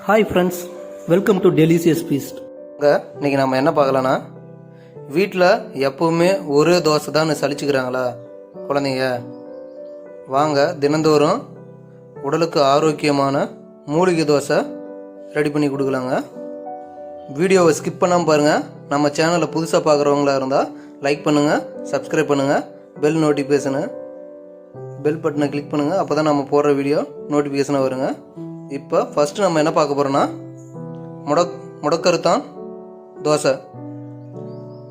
Hi friends, welcome to delicious feast. இன்றைக்கி நம்ம என்ன பார்க்கலான்னா, வீட்டில் எப்போவுமே ஒரே தோசை தான் சலிச்சுக்கிறாங்களா குழந்தைங்க? வாங்க தினந்தோறும் உடலுக்கு ஆரோக்கியமான மூலிகை தோசை ரெடி பண்ணி கொடுக்கலாங்க. வீடியோவை ஸ்கிப் பண்ணாமல் பாருங்கள். நம்ம சேனலை புதுசாக பார்க்குறவங்களா இருந்தால் லைக் பண்ணுங்கள், சப்ஸ்கிரைப் பண்ணுங்கள், பெல் நோட்டிஃபிகேஷனு பெல் பட்டனை கிளிக் பண்ணுங்கள். அப்போ தான் நம்ம போடுற வீடியோ நோட்டிஃபிகேஷனாக வருங்க. இப்போ ஃபஸ்ட்டு நம்ம என்ன பார்க்க போகிறோன்னா, முடக்கருத்தான் தோசை.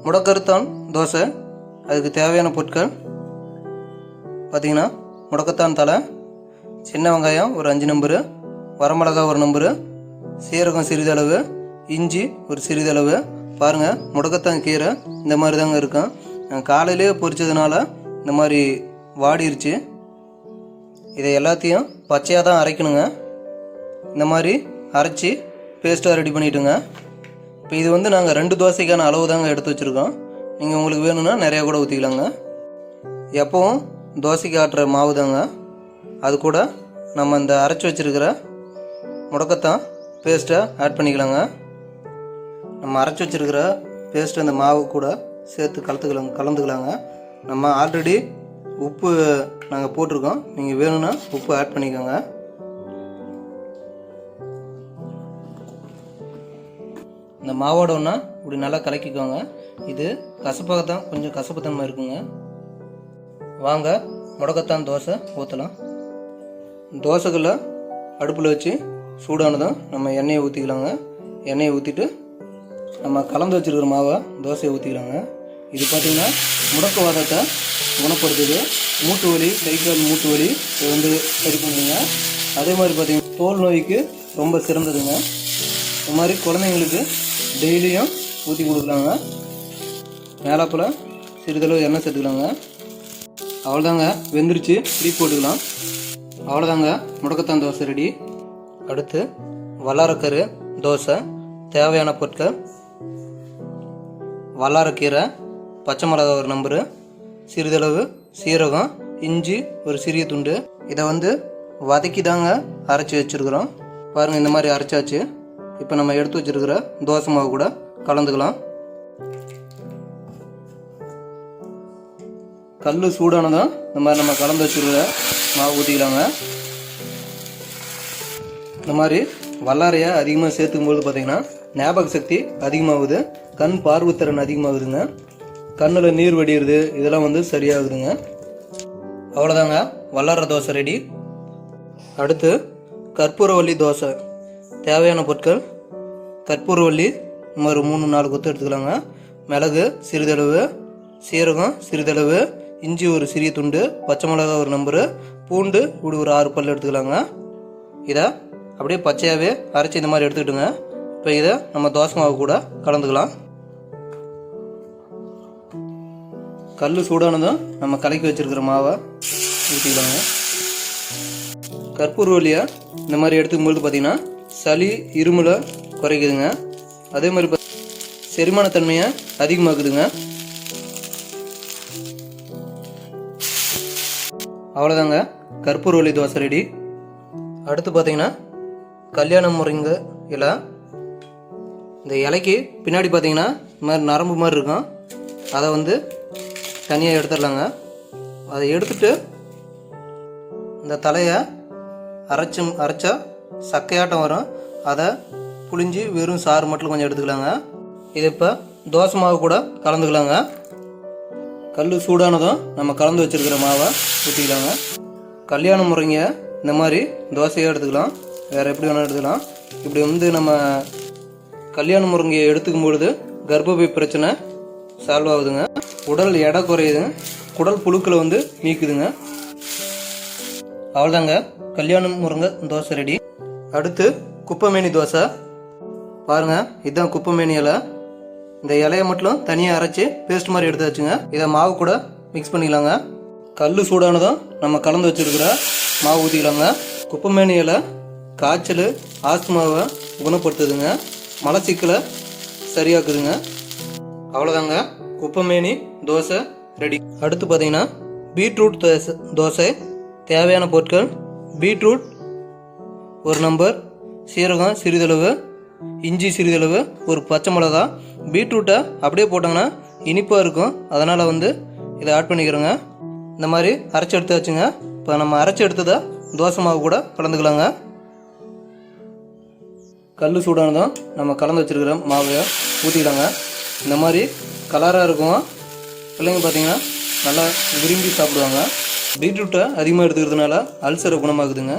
முடக்கருத்தான் தோசை அதுக்கு தேவையான பொருட்கள் பார்த்திங்கன்னா, முடக்கத்தான் தலை, சின்ன வெங்காயம் ஒரு 5 நம்பரு, வரமிளகா ஒரு நம்பரு, சீரகம் சிறிதளவு, இஞ்சி ஒரு சிறிதளவு. பாருங்கள், முடக்கத்தான் கீரை இந்த மாதிரி தாங்க இருக்கும். காலையிலே பொரிச்சதுனால இந்த மாதிரி வாடிருச்சு. இதை எல்லாத்தையும் பச்சையாக தான் அரைக்கணுங்க. இந்த மாதிரி அரைச்சி பேஸ்ட்டாக ரெடி பண்ணிவிட்டுங்க. இப்போ இது வந்து நாங்கள் 2 தோசைக்கான அளவு தாங்க எடுத்து வச்சுருக்கோம். நீங்கள் உங்களுக்கு வேணும்னா நிறையா கூட ஊற்றிக்கலாங்க. எப்போவும் தோசைக்கு ஆட்டுற மாவு தாங்க. அது கூட நம்ம இந்த அரைச்சி வச்சுருக்கிற முடக்கத்தான் பேஸ்ட்டை ஆட் பண்ணிக்கலாங்க. நம்ம அரைச்சி வச்சுருக்கிற பேஸ்ட்டு அந்த மாவு கூட சேர்த்து கலந்துக்கலாங்க. நம்ம ஆல்ரெடி உப்பு நாங்கள் போட்டிருக்கோம். நீங்கள் வேணும்னா உப்பு ஆட் பண்ணிக்கோங்க. இந்த மாவோட ஒன்றா இப்படி நல்லா கலக்கிக்கோங்க. இது கசப்பாக தான், கொஞ்சம் கசப்பு தன்மை இருக்குங்க. வாங்க முடக்கத்தான் தோசை ஊற்றலாம். தோசைகளை அடுப்பில் வச்சு சூடானதும் நம்ம எண்ணெயை ஊற்றிக்கலாங்க. எண்ணெயை ஊற்றிட்டு நம்ம கலந்து வச்சுருக்கிற மாவை தோசையை ஊற்றிக்கலாங்க. இது பார்த்திங்கன்னா முடக்குவாதத்தை குணப்படுத்துது. மூட்டு வலி, கை கால் மூட்டு வலி இது வந்து சரி பண்ணுங்க. அதே மாதிரி பார்த்திங்கன்னா தோல் நோய்க்கு ரொம்ப சிறந்ததுங்க. இந்த மாதிரி குழந்தைங்களுக்கு டெய்லியும் ஊற்றி கொடுக்கலாங்க. மேலாப்பில் சிறிதளவு எண்ணெய் சேர்த்துக்கலாங்க. அவ்வளோதாங்க, வெந்துருச்சு. இப்படி போட்டுக்கலாம். அவ்வளோதாங்க, முடக்கத்தான் தோசை ரெடி. அடுத்து வல்லாரக்கரு தோசை. தேவையான பொருட்கள்: வல்லாரக்கீரை, பச்சை மிளகா ஒரு நம்பரு, சிறிதளவு சீரகம், இஞ்சி ஒரு சிறிய துண்டு. இதை வந்து வதக்கி தாங்க அரைச்சி வச்சுருக்குறோம். பாருங்கள், இந்த மாதிரி அரைச்சாச்சு. இப்போ நம்ம எடுத்து வச்சுருக்கிற தோசை மாவு கூட கலந்துக்கலாம். கல் சூடானதும் இந்த மாதிரி நம்ம கலந்து வச்சுருக்கிற மாவு ஊற்றிக்கலாங்க. இந்த மாதிரி வல்லாரையை அதிகமாக சேர்த்துக்கும்போது பார்த்திங்கன்னா ஞாபக சக்தி அதிகமாகுது, கண் பார்வைத்திறன் அதிகமாகுதுங்க, கண்ணில் நீர் வடிகிறது, இதெல்லாம் வந்து சரியாகுதுங்க. அவ்வளோதாங்க, வல்லார தோசை ரெடி. அடுத்து கற்பூரவள்ளி தோசை. தேவையான பொருட்கள்: கற்பூரவள்ளி ஒரு 3-4 கொத்து எடுத்துக்கலாங்க, மிளகு சிறிதளவு, சீரகம் சிறிதளவு, இஞ்சி ஒரு சிறிய துண்டு, பச்சை மிளகா ஒரு நம்பரு, பூண்டு இப்படி ஒரு 6 பல் எடுத்துக்கலாங்க. இதை அப்படியே பச்சையாகவே அரைச்சி இந்த மாதிரி எடுத்துக்கிட்டுங்க. இப்போ இதை நம்ம தோசை மாவு கூட கலந்துக்கலாம். கல் சூடானதும் நம்ம கலக்கி வச்சுருக்கிற மாவை ஊற்றிக்கலாங்க. கற்பூரவள்ளியை இந்த மாதிரி எடுத்துக்கும்போது பார்த்திங்கன்னா சளி, இருமலை குறைக்குதுங்க. அதே மாதிரி செரிமானத்தன்மையை அதிகமாக்குதுங்க. அவ்வளோதாங்க, கற்பூரவள்ளி தோசை ரெடி. அடுத்து பார்த்திங்கன்னா கல்யாண முருங்கை இலை. இந்த இலைக்கு பின்னாடி பார்த்திங்கன்னா இந்த மாதிரி நரம்பு மாதிரி இருக்கும். அதை வந்து தனியாக எடுத்துடலாங்க. அதை எடுத்துட்டு இந்த தலையை அரைச்சா சக்கையாட்டம் வரும். அதை புளிஞ்சு வெறும் சாறு மட்டும் கொஞ்சம் எடுத்துக்கலாங்க. இது இப்போ தோசை மாவு கூட கலந்துக்கலாங்க. கல் சூடானதும் நம்ம கலந்து வச்சுருக்கிற மாவை ஊற்றிக்கலாங்க. கல்யாண முருங்கை இந்த மாதிரி தோசையாக எடுத்துக்கலாம், வேறு எப்படி வேணாலும் எடுத்துக்கலாம். இப்படி வந்து நம்ம கல்யாண முருங்கையை எடுத்துக்கும் பொழுது கர்ப்பப்பை பிரச்சனை சால்வ் ஆகுதுங்க, உடல் எடை குறையுது, குடல் புழுக்களை வந்து நீக்குதுங்க. அவ்வளோதாங்க, கல்யாண முருங்கை தோசை ரெடி. அடுத்து குப்பைமேனி தோசை. பாருங்கள், இதுதான் குப்பைமேனி இலை. இந்த இலையை மட்டும் தனியாக அரைச்சி பேஸ்ட் மாதிரி எடுத்து வச்சுங்க. இதை மாவு கூட மிக்ஸ் பண்ணிக்கலாங்க. கல் சூடானதும் நம்ம கலந்து வச்சுருக்கிற மாவு ஊற்றிக்கலாங்க. குப்பைமேனி இலை காய்ச்சல், ஆஸ்துமாவை குணப்படுத்துதுங்க, மலச்சிக்கலை சரியாக்குதுங்க. அவ்வளோதாங்க, குப்பைமேனி தோசை ரெடி. அடுத்து பார்த்திங்கன்னா பீட்ரூட் தோசை. தேவையான பொருட்கள்: பீட்ரூட் ஒரு நம்பர், சீரகம் சிறிதளவு, இஞ்சி சிறிதளவு, ஒரு பச்சை மிளகா. பீட்ரூட்டை அப்படியே போட்டாங்கன்னா இனிப்பாக இருக்கும், அதனால் வந்து இதை ஆட் பண்ணிக்கிறோங்க. இந்த மாதிரி அரைச்சி எடுத்து வச்சுங்க. இப்போ நம்ம அரைச்சி எடுத்ததை தோசை மாவு கூட கலந்துக்கலாங்க. கல் சூடானதும் நம்ம கலந்து வச்சுருக்கிற மாவை ஊற்றிக்கலாங்க. இந்த மாதிரி கலராக இருக்கும், பிள்ளைங்க பார்த்திங்கன்னா நல்லா விரும்பி சாப்பிடுவாங்க. பீட்ரூட்டை அதிகமாக எடுத்துக்கிறதுனால அல்சரை குணமாகுதுங்க.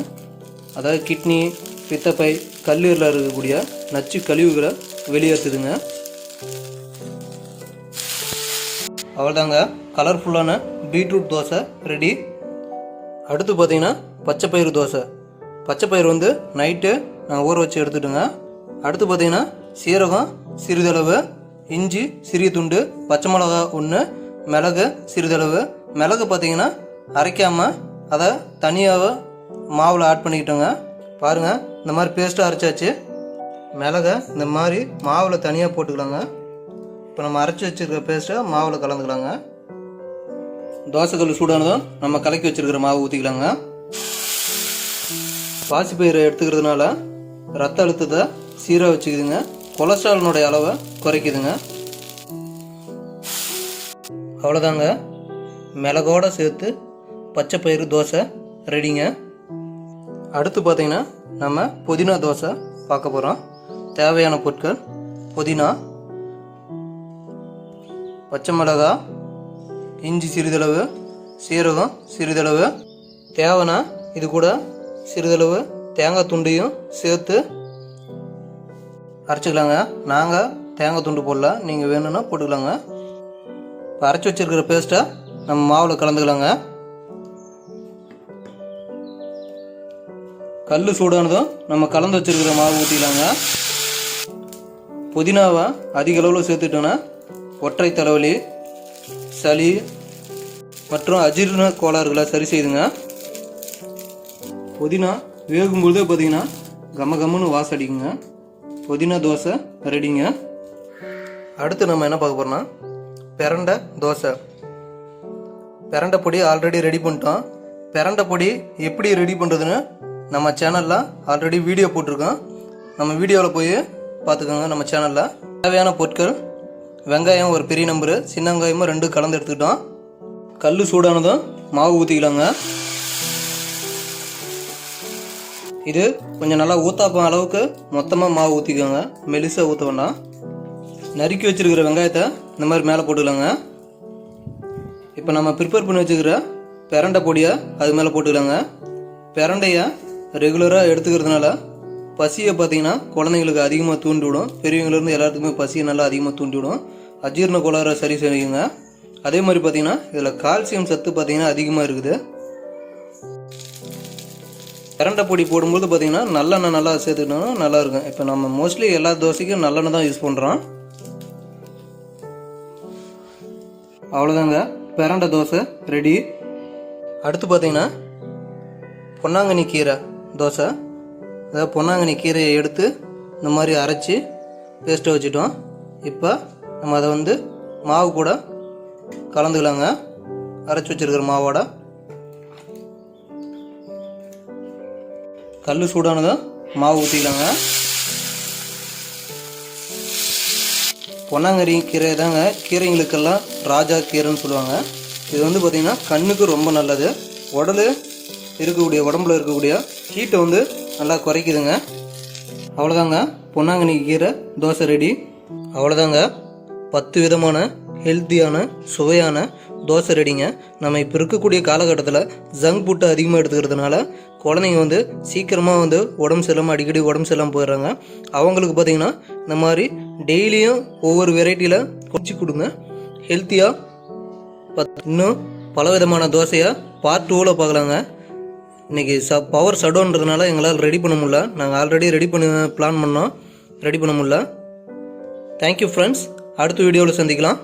அதாவது கிட்னி, பித்தப்பை, கல்லீரலில் இருக்கக்கூடிய நச்சு கழிவுகளை வெளியேற்றுதுங்க. அவ்வளோதாங்க, கலர்ஃபுல்லான பீட்ரூட் தோசை ரெடி. அடுத்து பார்த்திங்கன்னா பச்சைப்பயிறு தோசை. பச்சைப்பயிறு வந்து நைட்டு நான் ஊற வச்சு எடுத்துட்டுங்க. அடுத்து பார்த்திங்கன்னா சீரகம் சிறிதளவு, இஞ்சி சிறிய துண்டு, பச்சை மிளகா 1, மிளகு சிறிதளவு. மிளகு பார்த்திங்கன்னா அரைக்காமல் அதை தனியாக மாவில் ஆட் பண்ணிக்கிட்டோங்க. பாருங்கள், இந்த மாதிரி பேஸ்ட்டாக அரைச்சாச்சு. மிளகை இந்த மாதிரி மாவில் தனியாக போட்டுக்கலாங்க. இப்போ நம்ம அரைச்சி வச்சுருக்கிற பேஸ்ட்டை மாவில் கலந்துக்கலாங்க. தோசைக்கல் சூடானதும் நம்ம கலக்கி வச்சுருக்கிற மாவு ஊற்றிக்கலாங்க. பாசிப்பயிரை எடுத்துக்கிறதுனால ரத்த அழுத்தத்தை சீராக வச்சுக்குதுங்க, கொலஸ்ட்ராலினுடைய அளவை குறைக்குதுங்க. அவ்வளோதாங்க, மிளகோடு சேர்த்து பச்சைப்பயிறு தோசை ரெடிங்க. அடுத்து பார்த்திங்கன்னா நம்ம புதினா தோசை பார்க்க போகிறோம். தேவையான பொருட்கள்: புதினா, பச்சை மிளகா, இஞ்சி சிறிதளவு, சீரகம் சிறிதளவு. தேவைன்னா இது கூட சிறிதளவு தேங்காய் துண்டையும் சேர்த்து அரைச்சிக்கலாங்க. நாங்கள் தேங்காய் துண்டு போடல, நீங்கள் வேணும்னா போட்டுக்கலாங்க. இப்போ அரைச்சி வச்சுருக்கிற பேஸ்ட்டை நம்ம மாவில் கலந்துக்கலாங்க. கல் சூடானதும் நம்ம கலந்து வச்சுருக்கிற மாவு ஊற்றிக்கலாங்க. புதினாவை அதிக அளவில் சேர்த்துட்டோன்னா ஒற்றை தலைவலி, சளி மற்றும் அஜீரண கோளாறுகளை சரி செய்துங்க. புதினா வேகும்பொழுதே பார்த்திங்கன்னா கம கம்முன்னு வாசடிக்குங்க. புதினா தோசை ரெடிங்க. அடுத்து நம்ம என்ன பார்க்க போகிறோம்னா பிரண்டை தோசை. பிரண்டை பொடி ஆல்ரெடி ரெடி பண்ணிட்டோம். பிரண்டை பொடி எப்படி ரெடி பண்ணுறதுன்னு நம்ம சேனலில் ஆல்ரெடி வீடியோ போட்டிருக்கோம். நம்ம வீடியோவில் போய் பார்த்துக்கோங்க. நம்ம சேனலில் தேவையான பொருட்கள்: வெங்காயம் ஒரு பெரிய நம்பரு, சின்ன வெங்காயமும் 2 கலந்து எடுத்துக்கிட்டோம். கல் சூடானதும் மாவு ஊற்றிக்கலாங்க. இது கொஞ்சம் நல்லா ஊத்தாப்பம் அளவுக்கு மொத்தமாக மாவு ஊற்றிக்கோங்க, மெலிசாக ஊற்ற வேண்டாம். நறுக்கி வச்சுருக்கிற வெங்காயத்தை இந்த மாதிரி மேலே போட்டுக்கலாங்க. இப்போ நம்ம ப்ரிப்பேர் பண்ணி வச்சுக்கிற பிரண்டை பொடியை அது மேலே போட்டுக்கலாங்க. பிரண்டையை ரெகுலராக எடுத்துக்கிறதுனால பசியை பார்த்திங்கன்னா குழந்தைங்களுக்கு அதிகமாக தூண்டிவிடும். பெரியவங்களிருந்து எல்லாத்துக்குமே பசியை நல்லா அதிகமாக தூண்டிவிடும். அஜீரண கோளாறை சரி செய்யுங்க. அதே மாதிரி பார்த்திங்கன்னா இதில் கால்சியம் சத்து பார்த்திங்கன்னா அதிகமாக இருக்குது. பிரண்டை பொடி போடும்போது பார்த்திங்கன்னா நல்லெண்ணெய் நல்லா சேர்த்துக்கிட்டோம்னா நல்லாயிருக்கும். இப்போ நம்ம மோஸ்ட்லி எல்லா தோசைக்கும் நல்லெண்ணெய் தான் யூஸ் பண்ணுறோம். அவ்வளோதாங்க, பிரண்டை தோசை ரெடி. அடுத்து பார்த்திங்கன்னா பொன்னாங்கண்ணி கீரை தோசை. அதாவது பொன்னாங்கண்ணி கீரையை எடுத்து இந்த மாதிரி அரைச்சி பேஸ்ட்டை வச்சுட்டோம். இப்போ நம்ம அதை வந்து மாவு கூட கலந்துக்கலாங்க. அரைச்சி வச்சுருக்கிற மாவோட கல் சூடானதும் மாவு ஊற்றிக்கலாங்க. பொன்னாங்கண்ணி கீரை தாங்க கீரைங்களுக்கெல்லாம் ராஜா கீரைன்னு சொல்லுவாங்க. இது வந்து பார்த்திங்கன்னா கண்ணுக்கு ரொம்ப நல்லது. உடம்புல இருக்கக்கூடிய ஹீட்டை வந்து நல்லா குறைக்குதுங்க. அவ்வளோதாங்க, பொன்னாங்கண்ணி கீரை தோசை ரெடி. அவ்வளோதாங்க, 10 விதமான ஹெல்த்தியான சுவையான தோசை ரெடிங்க. நம்ம இப்போ இருக்கக்கூடிய காலகட்டத்தில் ஜங்க் ஃபுட்டை அதிகமாக எடுத்துக்கிறதுனால குழந்தைங்க வந்து சீக்கிரமாக வந்து உடம்பு சரியில்லாமல் அடிக்கடி உடம்பு சரியில்லாமல் போயிடுறாங்க. அவங்களுக்கு பார்த்திங்கன்னா இந்த மாதிரி டெய்லியும் ஒவ்வொரு வெரைட்டியில் குடிச்சு கொடுங்க. ஹெல்த்தியாக இன்னும் பல விதமான தோசையாக பார்ட் 2ல் பார்க்கலாங்க. இன்றைக்கி பவர் ஷட்டவுன்றதுனால எங்களால் ரெடி பண்ண முடியல. நாங்கள் ஆல்ரெடி பிளான் பண்ணோம், ரெடி பண்ண முடியல. தேங்க்யூ ஃப்ரெண்ட்ஸ், அடுத்த வீடியோவில் சந்திக்கலாம்.